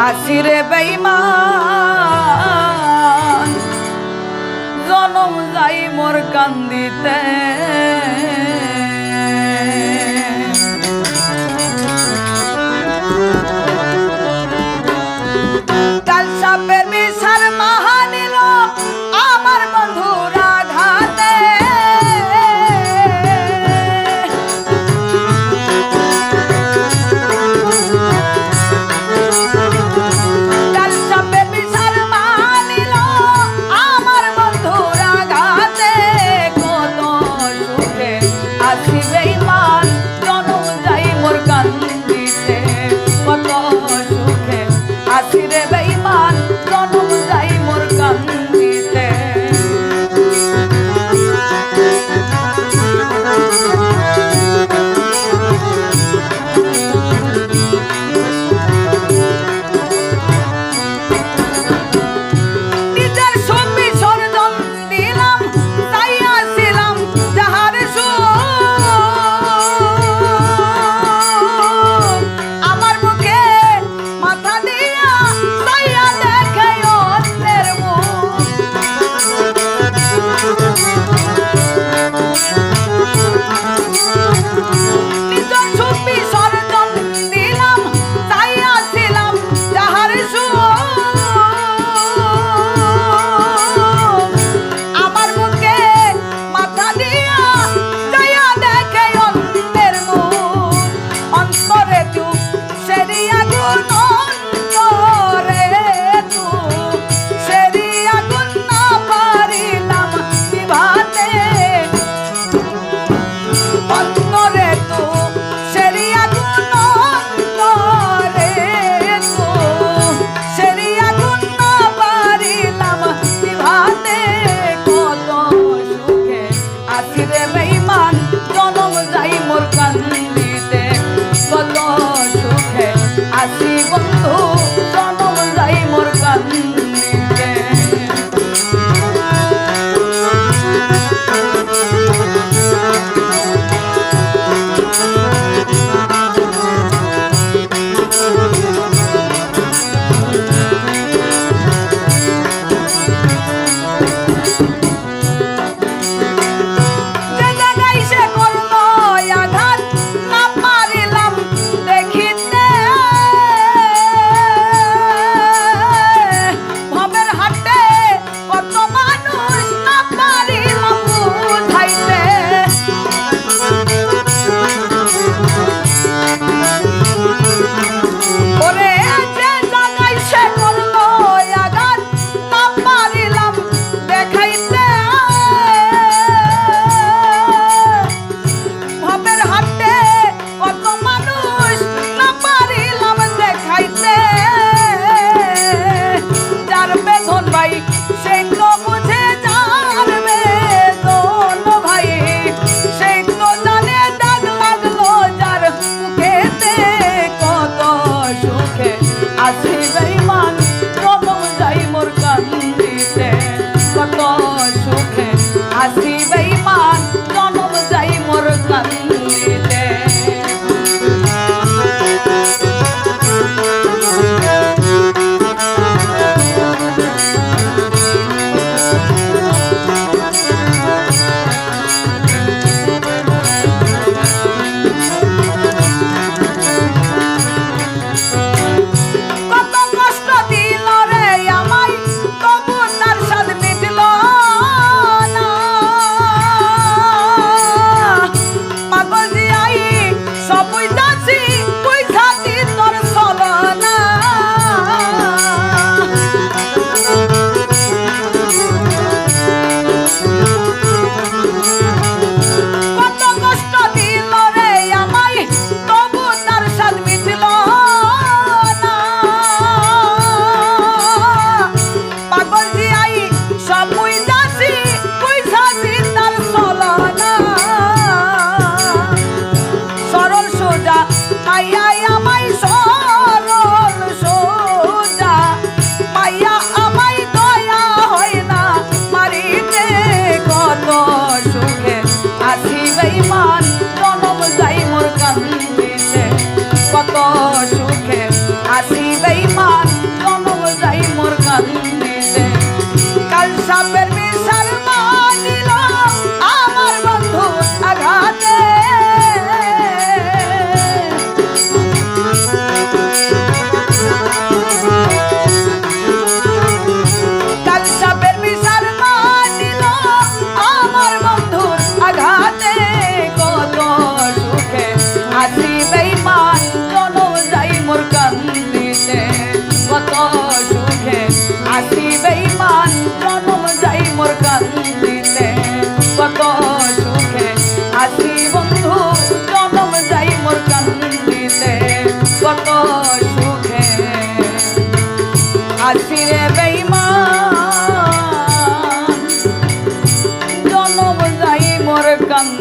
আসিরে বেঈমান জনম যাই মোর কান্দিতে কাল সাপের মিশার মাহানিল আমার বন্ধুর আঘাতে কাল সাপের মিশার মাহানিল আমার বন্ধুর আঘাতে কত সুখে আছি বেঈমান জনম যাই মোর কান্দিতে কত সুখে আছি রে বেঈমান জনম যাই মোর কান্দিতে নিজের ছবি সরজন দিলাম চাইয়াছিলাম যাহার আমার মুখে মাথা দিয়া চাইয়া দেখে অন্যের মুখ নিজের ছবি সরজন দিলাম চাইয়াছিলাম যাহার আমার মুখে মাথা দিয়া চাইয়া দেখে অন্যের মুখ অন্তরে তু সেরিয়া গুণ অন্তরে তু সেরিয়া গুণ না পারিলাম বিভাতে অন্তরে তু সেরিয়া গুণ অন্তরে তু সেরিয়া গুণ না পারিলাম বিভাতে কত সুখে আছি রে বেঈমান জনম যাই মোর কান্দিতে কত সুখে আছি বন্ধু জনম যাই মোর কান্দিতে যে জায়গায় সে করল আঘাত না পারিলাম দেখিতে ভবের হাটে কত মানুষ না পারিলাম বুঝাইতে ওরে যে জায়গায় সে করল আঘাত না পারিলাম দেখাইতে ভবের হাটে কত মানুষ না পারিলাম দেখাইতে যার বেদন ভাই সেই তো বুঝে যার বেদন ভাই সেই তো জানে দাগ লাগলো যার মুখেতে কত সুখে আছি বেঈমান জনম যাই মোর কান্দিতে কত সুখে আছি বেঈমান জনম যাই মোর কান্দিতে কত কষ্ট দিল রে আমায় তবু তার স্বাদ মিটল না কত সুখে আসিরে বেঈমান জনম যাই মোর কান্দ